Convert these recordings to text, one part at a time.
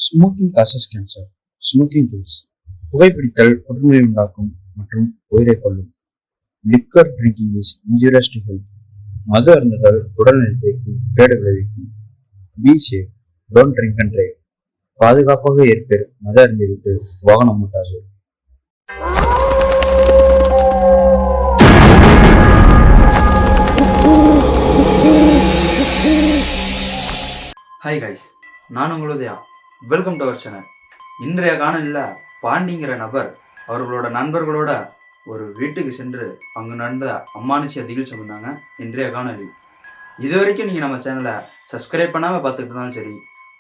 Smoking causes cancer. Smoking kills. புகைப்பிடித்தல் புற்றுநோய் உண்டாக்கும் மற்றும் உயிரை கொல்லும். Liquor drinking is injurious to health. மது அருந்துதல் உடல் நலத்திற்கு கேடு விளைவிக்கும். Be safe, don't drink and drive. பாதுகாப்பாக இருப்பேர், மது அருந்திவிட்டு வாகனம் ஓட்டாது. ஹாய் கைஸ், நான் உங்களுடைய வெல்கம் டு அவர் சேனல். இன்றைய காணொலியில் பாண்டிங்கிற நபர் அவர்களோட நண்பர்களோட ஒரு வீட்டுக்கு சென்று அங்கு நடந்த அமானுஷ்ய திகில் சொன்னாங்க. இன்றைய காணொலி இது வரைக்கும் நீங்கள் நம்ம சேனலை சப்ஸ்கிரைப் பண்ணாமல் பார்த்துட்டு இருந்தாலும் சரி,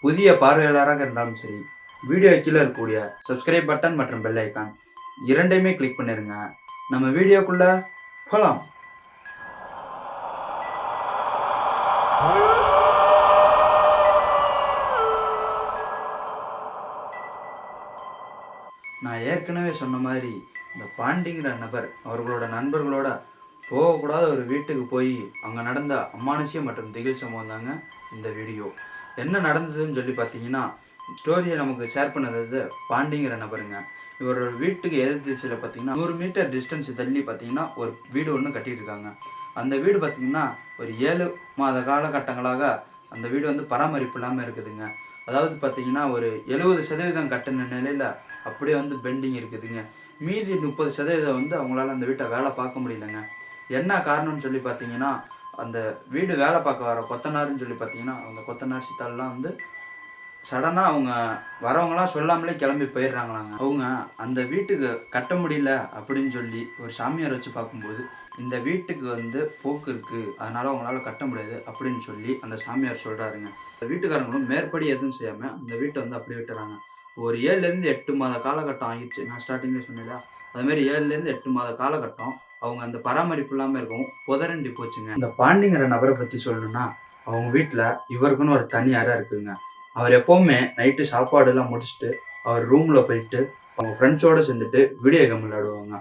புதிய பார்வையாளராக இருந்தாலும் சரி, வீடியோ கீழே இருக்கக்கூடிய சப்ஸ்கிரைப் பட்டன் மற்றும் பெல் ஐக்கான் இரண்டையுமே கிளிக் பண்ணிடுங்க. நம்ம வீடியோக்குள்ளே போகலாம். நான் ஏற்கனவே சொன்ன மாதிரி இந்த பாண்டிங்கிற நபர் அவர்களோட நண்பர்களோட போகக்கூடாத ஒரு வீட்டுக்கு போய் அங்கே நடந்த அமானுஷ்யம் மற்றும் திகில் சம்பவம் தாங்க இந்த வீடியோ. என்ன நடந்ததுன்னு சொல்லி பார்த்தீங்கன்னா, ஸ்டோரியை நமக்கு ஷேர் பண்ணது பாண்டிங்கிற நபருங்க. இவரோட வீட்டுக்கு எதிர் திசையில் பார்த்தீங்கன்னா 100 மீட்டர் டிஸ்டன்ஸ் தள்ளி பார்த்தீங்கன்னா ஒரு வீடு ஒன்று கட்டிட்டு இருக்காங்க. அந்த வீடு பார்த்தீங்கன்னா ஒரு 7 மாத காலகட்டங்களாக அந்த வீடு வந்து பராமரிப்பு இல்லாமல் இருக்குதுங்க. அதாவது பார்த்தீங்கன்னா ஒரு 70% கட்டின நிலையில் அப்படியே வந்து பெண்டிங் இருக்குதுங்க. மீதி 30% வந்து அவங்களால அந்த வீட்டை வேலை பார்க்க முடியலங்க. என்ன காரணம்னு சொல்லி பார்த்தீங்கன்னா, அந்த வீடு வேலை பார்க்க வர கொத்தனாருன்னு சொல்லி பார்த்தீங்கன்னா, அவங்க கொத்தனார் சித்தாலெலாம் வந்து சடனாக அவங்க வரவங்களாம் சொல்லாமலே கிளம்பி போயிடுறாங்களாங்க. அவங்க அந்த வீட்டுக்கு கட்ட முடியல அப்படின்னு சொல்லி ஒரு சாமியார் வச்சு பார்க்கும்போது, இந்த வீட்டுக்கு வந்து போக்கு இருக்குது, அதனால் அவங்களால கட்ட முடியாது அப்படின்னு சொல்லி அந்த சாமியார் சொல்கிறாருங்க. இந்த வீட்டுக்காரங்களும் மேற்படி எதுவும் செய்யாமல் அந்த வீட்டை வந்து அப்படியே விட்டுறாங்க. ஒரு 7லேருந்து 8 மாத காலகட்டம் ஆகிடுச்சு. நான் ஸ்டார்டிங்கில் சொன்னேன், அதுமாரி 7லேருந்து 8 மாத காலகட்டம் அவங்க அந்த பராமரிப்பு இல்லாமல் இருக்கவும் புதரண்டி போச்சுங்க. இந்த பாண்டிங்கிற நபரை பற்றி சொல்லணும்னா, அவங்க வீட்டில் இவருக்குன்னு ஒரு தனி அறை இருக்குங்க. அவர் எப்போவுமே நைட்டு சாப்பாடுலாம் முடிச்சுட்டு அவர் ரூமில் போயிட்டு அவங்க ஃப்ரெண்ட்ஸோடு சேர்ந்துட்டு வீடியோ கேம் விளையாடுவாங்க.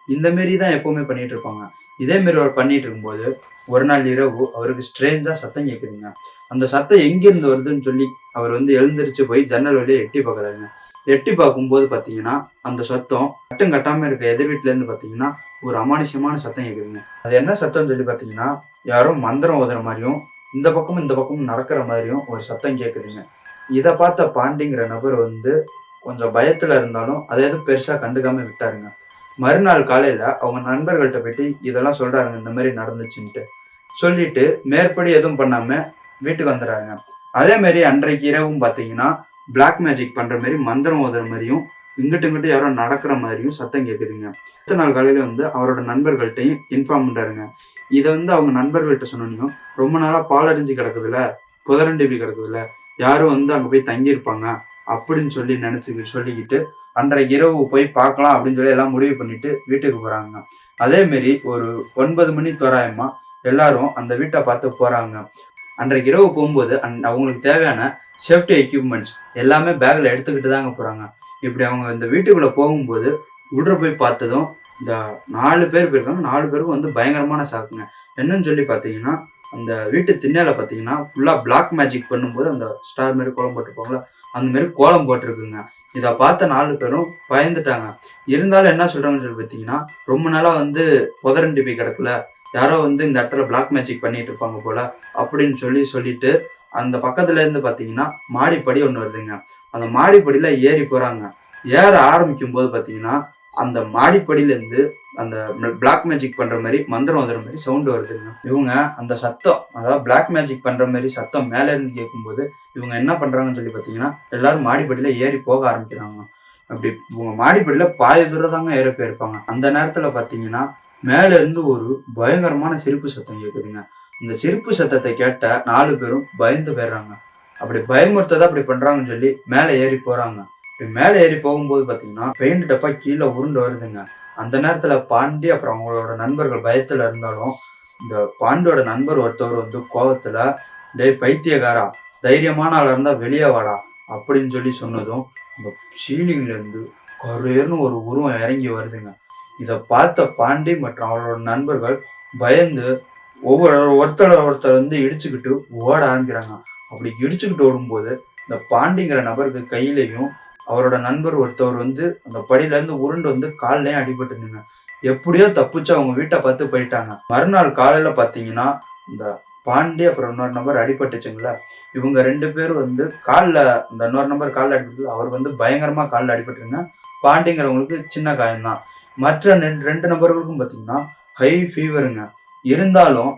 இந்தமாரி தான் எப்போவுமே பண்ணிகிட்டு இருப்பாங்க. இதேமாரி அவர் பண்ணிகிட்டு இருக்கும்போது ஒரு நாள் இரவு அவருக்கு ஸ்ட்ரேஞ்சாக சத்தம் கேட்குதுங்க. அந்த சத்தம் எங்கேருந்து வருதுன்னு சொல்லி அவர் வந்து எழுந்திரிச்சு போய் ஜன்னல் வழியை எட்டி பார்க்குறாருங்க. எட்டி பார்க்கும்போது பார்த்தீங்கன்னா அந்த சத்தம் கட்டும் கட்டாமல் இருக்க எதிர் வீட்டிலேருந்து பார்த்தீங்கன்னா ஒரு அமானுஷ்யமான சத்தம் கேட்குதுங்க. அது என்ன சத்தம்னு சொல்லி பார்த்தீங்கன்னா, யாரோ மந்திரம் ஓதுற மாதிரியும் இந்த பக்கமும் நடக்கிற மாதிரியும் ஒரு சத்தம் கேட்குதுங்க. இதை பார்த்த பாண்டிங்கிற நபர் வந்து கொஞ்சம் பயத்தில் இருந்தாலும் அதை எதுவும் பெருசாக கண்டுக்காமல் விட்டாருங்க. மறுநாள் காலையில் அவங்க நண்பர்கள்ட்ட போயிட்டு இதெல்லாம் சொல்கிறாருங்க, இந்த மாதிரி நடந்துச்சுன்ட்டு சொல்லிட்டு மேற்படி எதுவும் பண்ணாமல் வீட்டுக்கு வந்துடுறாங்க. அதேமாரி அன்றைக்கு இரவும் பார்த்தீங்கன்னா பிளாக் மேஜிக் பண்ணுற மாதிரி மந்திரம் ஓதுற மாதிரியும் இங்கிட்டு யாரோ நடக்கிற மாதிரியும் சத்தம் கேட்குதுங்க. அடுத்த நாள் காலையில் வந்து அவரோட நண்பர்கள்ட்டையும் இன்ஃபார்ம் பண்ணுறாருங்க. இதை வந்து அவங்க நண்பர்கள்ட்ட சொன்னோன்னையும் ரொம்ப நாளாக பாலடைஞ்சு கிடக்குதுல, புதரண்டிபி கிடக்குதுல, யாரும் வந்து அங்கே போய் தங்கியிருப்பாங்க அப்படின்னு சொல்லி சொல்லிக்கிட்டு அன்றைக்கு இரவு போய் பார்க்கலாம் அப்படின்னு சொல்லி எல்லாம் முடிவு பண்ணிட்டு வீட்டுக்கு போகிறாங்க. அதேமாரி ஒரு 9 மணி தோராயமாக எல்லாரும் அந்த வீட்டை பார்த்து போகிறாங்க. அன்றைக்கு இரவு போகும்போது அவங்களுக்கு தேவையான சேஃப்டி எக்யூப்மெண்ட்ஸ் எல்லாமே பேக்கில் எடுத்துக்கிட்டு தாங்க போகிறாங்க. இப்படி அவங்க இந்த வீட்டுக்குள்ளே போகும்போது உள்ள போய் பார்த்ததும் இந்த 4 பேர் போயிருக்காங்க. 4 பேருக்கும் வந்து பயங்கரமான சாக்குங்க. என்னன்னு சொல்லி பார்த்தீங்கன்னா, அந்த வீட்டு திண்ணையில பார்த்தீங்கன்னா ஃபுல்லாக பிளாக் மேஜிக் பண்ணும்போது அந்த ஸ்டார் மாரி கோலம் போட்டிருப்பாங்களா, அந்த மாரி கோலம் போட்டிருக்குங்க. இதை பார்த்த 4 பேரும் பயந்துட்டாங்க. இருந்தாலும் என்ன சொல்கிறாங்கன்னு சொல்லி பார்த்தீங்கன்னா, ரொம்ப நாளாக வந்து புதரண்டி போய் கிடக்கல, யாரோ வந்து இந்த இடத்துல பிளாக் மேஜிக் பண்ணிட்டு இருப்பாங்க போல அப்படின்னு சொல்லிட்டு அந்த பக்கத்துல இருந்து பார்த்தீங்கன்னா மாடிப்படி ஒன்று வருதுங்க. அந்த மாடிப்படியில் ஏறி போகிறாங்க. ஏற ஆரம்பிக்கும் போது பார்த்தீங்கன்னா அந்த மாடிப்படியிலேருந்து அந்த பிளாக் மேஜிக் பண்ணுற மாதிரி மந்திரம் ஓதுற மாதிரி சவுண்டு வருதுங்க. இவங்க அந்த சத்தம், அதாவது பிளாக் மேஜிக் பண்ணுற மாதிரி சத்தம் மேலே இருந்து கேட்கும்போது இவங்க என்ன பண்ணுறாங்கன்னு சொல்லி பார்த்தீங்கன்னா எல்லாரும் மாடிப்படியில் ஏறி போக ஆரம்பிக்கிறாங்க. அப்படி இவங்க மாடிப்படியில் பாதி தூரம் தாங்க ஏற போயிருப்பாங்க. அந்த நேரத்தில் பார்த்தீங்கன்னா மேலே இருந்து ஒரு பயங்கரமான சிரிப்பு சத்தம் கேட்குதுங்க. இந்த சிரிப்பு சத்தத்தை கேட்ட 4 பேரும் பயந்து போயிடுறாங்க. அப்படி பயமுறுத்ததான் அப்படி பண்ணுறாங்கன்னு சொல்லி மேலே ஏறி போகிறாங்க. மேலே ஏறி போகும்போது பார்த்தீங்கன்னா பெயிண்ட் டப்பா கீழே உருண்டு வருதுங்க. அந்த நேரத்தில் பாண்டி அப்புறம் அவங்களோட நண்பர்கள் பயத்தில் இருந்தாலும் இந்த பாண்டியோட நண்பர் ஒருத்தவர் வந்து கோவத்தில், டேய் பைத்தியக்காரா, தைரியமான ஆளாக இருந்தால் வெளியே வாடா அப்படின்னு சொல்லி சொன்னதும் இந்த சீலிங்லேருந்து கருன்னு ஒரு உருவம் இறங்கி வருதுங்க. இதை பார்த்த பாண்டி மற்றும் அவரோட நண்பர்கள் பயந்து ஒருத்தர் வந்து இடிச்சுக்கிட்டு ஓட ஆரம்பிக்கிறாங்க. அப்படி இடிச்சுக்கிட்டு ஓடும்போது இந்த பாண்டிங்கிற நபருக்கு கையிலையும் அவரோட நண்பர் ஒருத்தவர் வந்து அந்த படியில இருந்து உருண்டு வந்து கால்லயும் அடிபட்டு இருந்தீங்க. எப்படியோ தப்பிச்சு அவங்க வீட்டை பார்த்து போயிட்டாங்க. மறுநாள் காலையில பாத்தீங்கன்னா இந்த பாண்டி அப்புறம் இன்னொரு நபர் அடிபட்டுச்சுங்களா, இவங்க 2 பேரும் வந்து கால்ல இந்த இன்னொரு நபர் கால்ல அடிபட்டு அவர் வந்து பயங்கரமா கால்ல அடிபட்டுருங்க. பாண்டிங்கிறவங்களுக்கு சின்ன காயம்தான். மற்ற 2 நபர்களுக்கும் பாத்தீங்கன்னா ஹை ஃபீவருங்க. இருந்தாலும்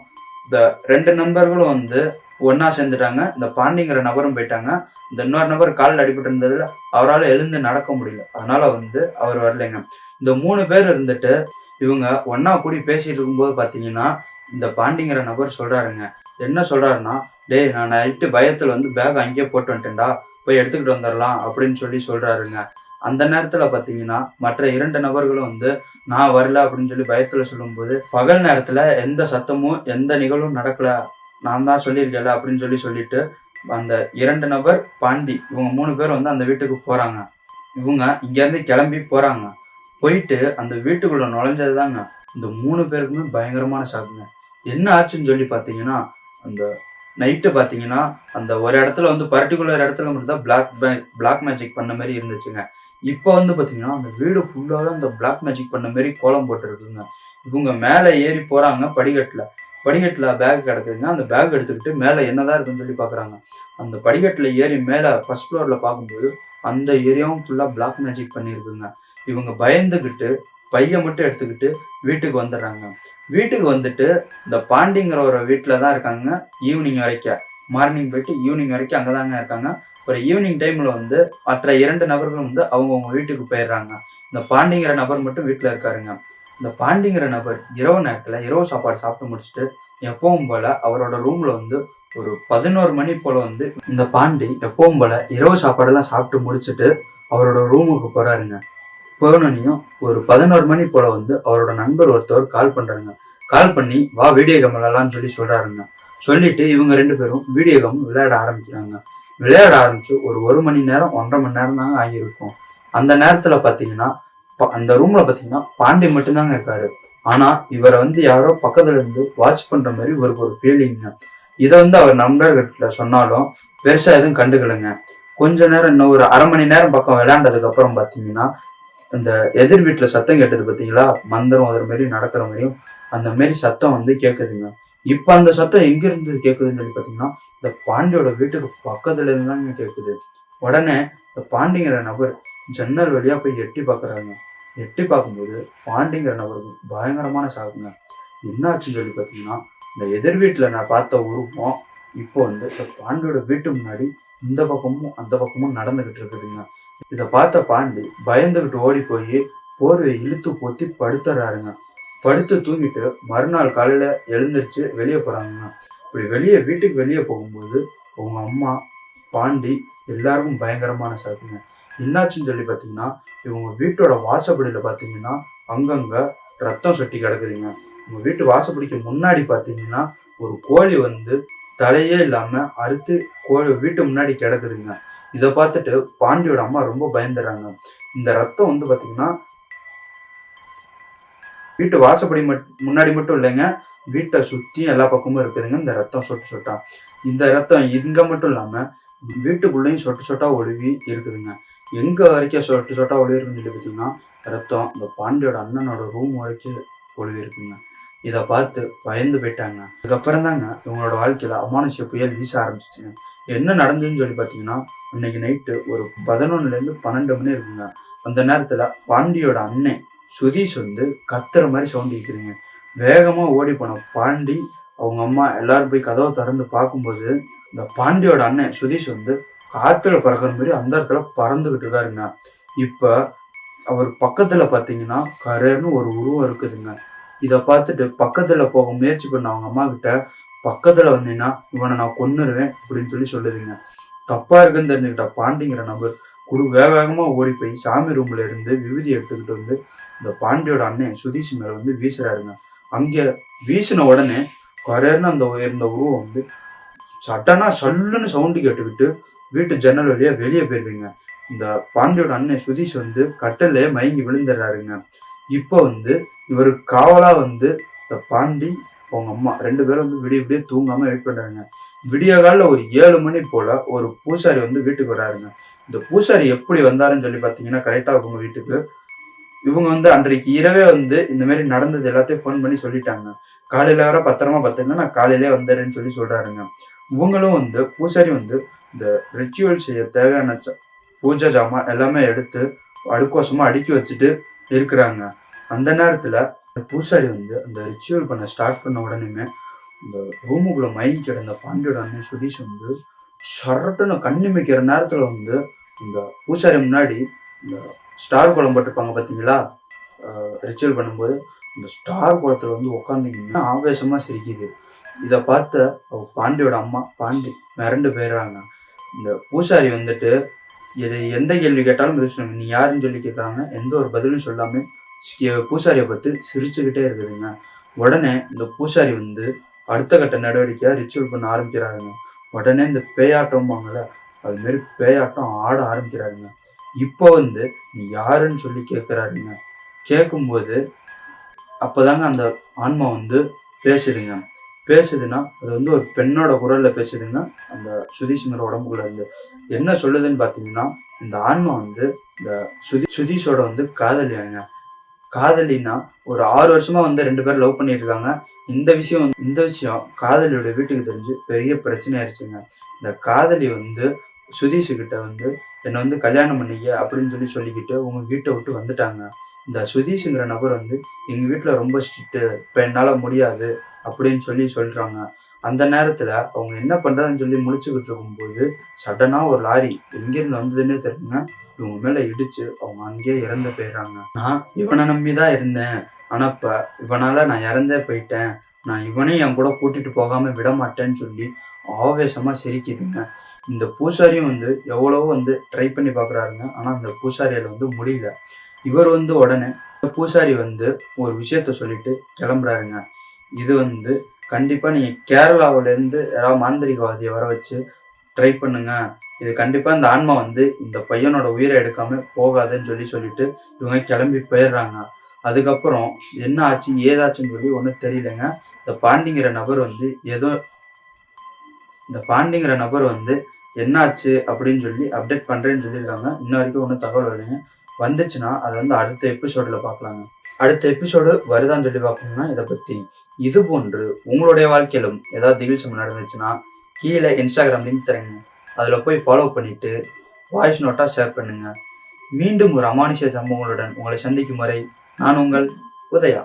இந்த 2 நண்பர்களும் வந்து ஒண்ணா சேர்ந்துட்டாங்க. இந்த பாண்டிங்கிற நபரும் போயிட்டாங்க. இந்த இன்னொரு நபர் கால்ல அடிபட்டு இருந்ததுல அவரால எழுந்து நடக்க முடியல. அதனால வந்து அவர் வரலைங்க. இந்த 3 பேர் இருந்துட்டு இவங்க ஒண்ணா கூடி பேசிட்டு இருக்கும்போது பாத்தீங்கன்னா, இந்த பாண்டிங்கிற நபர் சொல்றாருங்க. என்ன சொல்றாருன்னா, "டேய் நான் நைட்டு பயத்துல வந்து பேக் அங்கேயே போட்டு வந்துட்டேன்டா. போய் எடுத்துக்கிட்டு வந்துரலாம்" அப்படின்னு சொல்றாருங்க. அந்த நேரத்துல பாத்தீங்கன்னா, மற்ற 2 நபர்களும் வந்து, "நான் வரல" அப்படின்னு சொல்லி பயத்துல சொல்லும்போது, பகல் நேரத்துல எந்த சத்தமும், எந்த நிகழ்வும் நடக்கல. நான் தான் சொல்லியிருக்கேன்ல அப்படின்னு சொல்லிட்டு, அந்த 2 நபர், பாண்டி இவங்க 3 பேரும் வந்து அந்த வீட்டுக்கு போறாங்க. இவங்க இங்கேருந்து கிளம்பி போறாங்க. போயிட்டு அந்த வீட்டுக்குள்ள நுழைஞ்சதுதாங்க, இந்த 3 பேருக்குமே பயங்கரமான ஷாக்குங்க. என்ன ஆச்சுன்னு சொல்லி பார்த்தீங்கன்னா, அந்த நைட்டு பார்த்தீங்கன்னா, அந்த ஒரு இடத்துல வந்து பர்ட்டிகுலர் இடத்துல மட்டும் தான் பிளாக் மேஜிக் பண்ண மாரி இருந்துச்சுங்க. இப்ப வந்து பார்த்தீங்கன்னா, அந்த வீடு ஃபுல்லாவே அந்த பிளாக் மேஜிக் பண்ண மாரி கோலம் போட்டுருக்குங்க. இவங்க மேல ஏறி போறாங்க படிக்கட்டுல. படிக்கட்டுல பேக் கிடக்குதுங்க. அந்த பேக் எடுத்துக்கிட்டு மேல என்னதான் இருக்குன்னு சொல்லி பார்க்குறாங்க. அந்த படிக்கட்டுல ஏறி மேல ஃபர்ஸ்ட் ஃப்ளோர்ல பார்க்கும்போது, அந்த ஏரியாவும் ஃபுல்லா பிளாக் மேஜிக் பண்ணியிருக்குங்க. இவங்க பயந்துகிட்டு பைய மட்டும் எடுத்துக்கிட்டு வீட்டுக்கு வந்துடுறாங்க. வீட்டுக்கு வந்துட்டு இந்த பாண்டிங்கிற ஒரு வீட்ல தான் இருக்காங்க ஈவினிங் வரைக்கும். மார்னிங் போயிட்டு ஈவினிங் வரைக்கும் அங்கதாங்க இருக்காங்க. ஒரு ஈவினிங் டைம்ல வந்து மற்ற 2 நபர்களும் வந்து அவங்கவங்க வீட்டுக்கு போயிடுறாங்க. இந்த பாண்டிங்கிற நபர் மட்டும் வீட்ல இருக்காருங்க. இந்த பாண்டிங்கிற நபர் இரவு நேரத்துல இரவு சாப்பாடு சாப்பிட்டு முடிச்சுட்டு எப்பவும் போல அவரோட ரூம்ல வந்து ஒரு 11 மணி போல வந்து இந்த பாண்டி எப்பவும் போல இரவு சாப்பாடெல்லாம் சாப்பிட்டு முடிச்சுட்டு அவரோட ரூமுக்கு போறாருங்க. போனோனையும் ஒரு 11 மணி போல வந்து அவரோட நண்பர் ஒருத்தவர் கால் பண்றாங்க. கால் பண்ணி வா வீடியோ கேம் விளையாடலாம்னு சொல்றாருங்க. சொல்லிட்டு இவங்க 2 பேரும் வீடியோ கேம் விளையாட ஆரம்பிக்கிறாங்க. விளையாட ஆரம்பிச்சு ஒரு மணி நேரம் 1.5 மணி நேரம் தாங்க ஆகியிருக்கும். அந்த நேரத்துல பாத்தீங்கன்னா அந்த ரூம்ல பாத்தீங்கன்னா பாண்டி மட்டும்தாங்க இருக்காரு. ஆனா இவரை வந்து யாரோ பக்கத்துல இருந்து வாட்ச் பண்ற மாதிரி இவருக்கு ஒரு ஃபீலிங்க. இதை வந்து அவர் நண்பர்கிட்ட சொன்னாலும் பெருசா எதுவும் கண்டுக்கலைங்க. கொஞ்ச நேரம் இன்னும் ஒரு அரை மணி நேரம் பக்கம் விளையாண்டதுக்கு அப்புறம் பாத்தீங்கன்னா அந்த எதிர் வீட்டுல சத்தம் கேட்டது பாத்தீங்களா, மந்திரம் ஓதுற மாதிரி நடக்கிற மாதிரியும் அந்த மாதிரி சத்தம் வந்து கேட்குதுங்க. இப்ப அந்த சத்தம் எங்க இருந்து கேட்குதுன்னு சொல்லி பாத்தீங்கன்னா, இந்த பாண்டியோட வீட்டுக்கு பக்கத்துல இருந்தாங்க கேட்குது. உடனே இந்த பாண்டிங்கிற நபர் ஜன்னல் வழியா போய் எட்டி பாக்குறாங்க. எட்டி பார்க்கும்போது பாண்டிங்கிற நபருக்கு பயங்கரமான ஷாக்குங்க. என்னாச்சுன்னு சொல்லி பாத்தீங்கன்னா, இந்த எதிர் வீட்டுல நான் பார்த்த உருவம் இப்போ வந்து இந்த பாண்டியோட வீட்டு முன்னாடி இந்த பக்கமும் அந்த பக்கமும் நடந்துகிட்டு இருக்குதுங்க. இத பார்த்த பாண்டி பயந்துகிட்டு ஓடி போய் போர்வையை இழுத்து போத்தி படுத்துறாருங்க. படுத்து தூங்கிட்டு மறுநாள் காலையில எழுந்திருச்சு வெளியே போறாங்க. இப்படி வீட்டுக்கு வெளியே போகும்போது அவங்க அம்மா, பாண்டி எல்லாருக்கும் பயங்கரமான ஷாக்குங்க. என்னாச்சுன்னு சொல்லி பார்த்தீங்கன்னா, இவங்க வீட்டோட வாசப்படியில பார்த்தீங்கன்னா அங்கங்க ரத்தம் சொட்டி கிடக்குதுங்க. உங்க வீட்டு வாசப்படிக்கு முன்னாடி பார்த்தீங்கன்னா ஒரு கோழி வந்து தலையே இல்லாம அறுத்து வீட்டு முன்னாடி கிடக்குதுங்க. இதை பார்த்துட்டு பாண்டியோட அம்மா ரொம்ப பயந்துடுறாங்க. இந்த ரத்தம் வந்து பாத்தீங்கன்னா வீட்டு வாசப்படி முன்னாடி மட்டும் இல்லைங்க, வீட்டை சுத்தி எல்லா பக்கமும் இருக்குதுங்க இந்த ரத்தம் சொட்டு சொட்டா. இந்த ரத்தம் இங்க மட்டும் இல்லாம வீட்டுக்குள்ளேயும் சொட்டு சொட்டா ஒழுவி இருக்குதுங்க. எங்க வரைக்கும் சொட்டு சொட்டா ஒழுவி இருக்குன்னு சொல்லி பார்த்தீங்கன்னா, ரத்தம் இந்த பாண்டியோட அண்ணனோட ரூம் வரைக்கும் ஒழுவி இருக்குங்க. இதை பார்த்து பயந்து போயிட்டாங்க. அதுக்கப்புறம் தாங்க இவங்களோட வாழ்க்கையில அமானுஷ்ய புயல் வீச ஆரம்பிச்சிச்சுங்க. என்ன நடந்ததுன்னு சொல்லி பார்த்தீங்கன்னா, அன்னைக்கு நைட்டு ஒரு 11லேருந்து 12 மணி இருக்குங்க. அந்த நேரத்துல பாண்டியோட அண்ணன் சுதீஷ் வந்து கத்துற மாதிரி சவுண்ட் கேக்குதுங்க. வேகமா ஓடி போன பாண்டி, அவங்க அம்மா எல்லாரும் போய் கதவை திறந்து பார்க்கும்போது, இந்த பாண்டியோட அண்ணன் சுதீஷ் வந்து காத்துல பறக்கிற மாதிரி அந்த இடத்துல பறந்துகிட்டு இருக்காருங்க. இப்ப அவர் பக்கத்துல பாத்தீங்கன்னா கரேர்னு ஒரு உருவம் இருக்குதுங்க. இத பார்த்துட்டு பக்கத்துல போக முயற்சி பண்ண அவங்க அம்மா கிட்ட, பக்கத்துல வந்தீங்கன்னா இவனை நான் கொன்னுருவேன் அப்படின்னு சொல்லுதுங்க. தப்பா இருக்குன்னு தெரிஞ்சுக்கிட்ட பாண்டிங்கிற நபர் வேக வேகமா ஓடி போய் சாமி ரூம்ல இருந்து விபூதி எடுத்துக்கிட்டு வந்து இந்த பாண்டியோட அண்ணன் சுதீஷ் மேல வந்து வீசுறாருங்க. அங்க வீசின உடனே கரேர்னு அந்த உயர்ந்த உருவம் வந்து சட்டனா சல்லுன்னு சவுண்டு கேட்டுக்கிட்டு வீட்டு ஜன்னல் வழியா வெளியே போயிருதுங்க. இந்த பாண்டியோட அண்ணன் சுதீஷ் வந்து கட்டல்ல மயங்கி விழுந்துடுறாருங்க. இப்போ வந்து இவருக்கு காவலா வந்து இந்த பாண்டி அவங்க அம்மா 2 பேரும் வந்து விடிய தூங்காம வெயிட் பண்றாங்க. விடிய காலில் ஒரு 7 மணி போல ஒரு பூசாரி வந்து வீட்டுக்கு வராருங்க. இந்த பூசாரி எப்படி வந்தாருன்னு சொல்லி பார்த்தீங்கன்னா, கரெக்டாக இவங்க வீட்டுக்கு இவங்க வந்து அன்றைக்கு இரவே வந்து இந்த மாதிரி நடந்தது எல்லாத்தையும் ஃபோன் பண்ணி சொல்லிட்டாங்க. காலையில வர பத்திரமா பார்த்துங்க, நான் காலையிலே வந்துடுறேன்னு சொல்லி சொல்றாருங்க. இவங்களும் வந்து பூசாரி வந்து இந்த ரிச்சுவல் செய்ய தேவையான பூஜை ஜாமான் எல்லாமே எடுத்து அடுக்கோசமா அடுக்கி வச்சுட்டு இருக்கிறாங்க. அந்த நேரத்துல பூசாரி வந்து அந்த ரிச்சுவல் பண்ண ஸ்டார்ட் பண்ண உடனேமே இந்த ரூமுக்குள்ள மயங்கி கிடந்த பாண்டியோட அண்ணன் சுதீஷ் வந்து ஷரட்டுன்னு கண்ணிமைக்கிற நேரத்துல வந்து இந்த பூசாரி முன்னாடி இந்த ஸ்டார் குளம் போட்டிருப்பாங்க பார்த்தீங்களா, ரிச்சுவல் பண்ணும்போது இந்த ஸ்டார் குளத்துல வந்து உட்காந்துக்கிங்கன்னா ஆவேசமா சிரிக்குது. இதை பார்த்த பாண்டியோட அம்மா பாண்டி மிரண்டு போயிடுறாங்க. இந்த பூசாரி வந்துட்டு இது எந்த கேள்வி கேட்டாலும் பதில் சொல்லுங்க, நீ யாருன்னு சொல்லி கேட்குறாங்க. எந்த ஒரு பதிலும் சொல்லாம பூசாரியை பார்த்து சிரிச்சுக்கிட்டே இருக்குதுங்க. உடனே இந்த பூசாரி வந்து அடுத்த கட்ட நடவடிக்கையா ரிச்சுவல் பண்ண ஆரம்பிக்கிறாருங்க. உடனே இந்த பேயாட்டம்பாங்கல்ல, அது மாரி பேயாட்டம் ஆட ஆரம்பிக்கிறாருங்க. இப்போ வந்து நீ யாருன்னு சொல்லி கேட்குறாருங்க. கேட்கும்போது அப்போதாங்க அந்த ஆன்மா வந்து பேசுதுங்க. பேசுதுன்னா அது வந்து ஒரு பெண்ணோட குரல்ல பேசுதுங்க. அந்த சுதீஷ்ங்கிற உடம்புக்குள்ள இருந்து என்ன சொல்லுதுன்னு பார்த்தீங்கன்னா, இந்த ஆன்மா வந்து இந்த சுதீஷோட வந்து காதலியாங்க. காதலின்னா ஒரு 6 வருஷமா வந்து 2 பேரும் லவ் பண்ணிட்டு இருக்காங்க. இந்த விஷயம் காதலியோட வீட்டுக்கு தெரிஞ்சு பெரிய பிரச்சனை ஆயிடுச்சுங்க. இந்த காதலி வந்து சுதீஷ் கிட்ட வந்து என்னை வந்து கல்யாணம் பண்ணிக்க அப்படின்னு சொல்லிக்கிட்டு உங்க வீட்டை விட்டு வந்துட்டாங்க. இந்த சுதீஷுங்கிற நபர் வந்து எங்க வீட்டுல ரொம்ப ஸ்ட்ரிக்ட்டு, இப்ப என்னால முடியாது அப்படின்னு சொல்றாங்க. அந்த நேரத்துல அவங்க என்ன பண்றதுன்னு சொல்லி முழிச்சுக்கிட்டு இருக்கும்போது சடனா ஒரு லாரி எங்கிருந்து வந்ததுன்னே தெரியலங்க, இவங்க மேல இடிச்சு அவங்க அங்கேயே இறந்து போயிடுறாங்க. நான் இவனை நம்பிதான் இருந்தேன், ஆனா இப்ப இவனால நான் இறந்தே போயிட்டேன், நான் இவனையும் என் கூட கூட்டிட்டு போகாம விட மாட்டேன்னு சொல்லி ஆவேசமா சிரிக்குதுங்க. இந்த பூசாரியும் வந்து எவ்வளவோ வந்து ட்ரை பண்ணி பாக்குறாருங்க. ஆனா அந்த பூசாரியால வந்து முடியல. இவர் வந்து உடனே பூசாரி வந்து ஒரு விஷயத்த சொல்லிட்டு கிளம்புறாருங்க. இது வந்து கண்டிப்பா நீங்க கேரளாவில இருந்து யாராவது மாந்திரிகவாதியை வர வச்சு ட்ரை பண்ணுங்க. இது கண்டிப்பா இந்த ஆன்மா வந்து இந்த பையனோட உயிரை எடுக்காம போகாதுன்னு சொல்லிட்டு இவங்க கிளம்பி போயிடுறாங்க. அதுக்கப்புறம் என்ன ஆச்சு ஏதாச்சுன்னு சொல்லி ஒன்றும் தெரியலங்க. இந்த பாண்டிங்கிற நபர் வந்து ஏதோ இந்த பாண்டிங்கிற நபர் வந்து என்னாச்சு அப்படின்னு சொல்லி அப்டேட் பண்றேன்னு சொல்லியிருக்காங்க. இன்ன வரைக்கும் ஒன்றும் தகவல் வரலைங்க. வந்துச்சுன்னா அதை வந்து அடுத்த எபிசோட்ல பார்க்கலாங்க. அடுத்த எபிசோடு வருதான்னு சொல்லி பார்க்கணும்னா இதை பத்தி இது போன்று உங்களுடைய வாழ்க்கையிலும் ஏதாவது திகில் சம்பவம் நடந்துச்சுன்னா கீழே இன்ஸ்டாகிராம் லிங்க் தரேங்க. அதில் போய் ஃபாலோ பண்ணிட்டு வாய்ஸ் நோட்டா ஷேர் பண்ணுங்க. மீண்டும் ஒரு அமானுஷ்ய சம்பவங்களுடன் உங்களை சந்திக்கும் வரை நான் உங்கள் உதயா.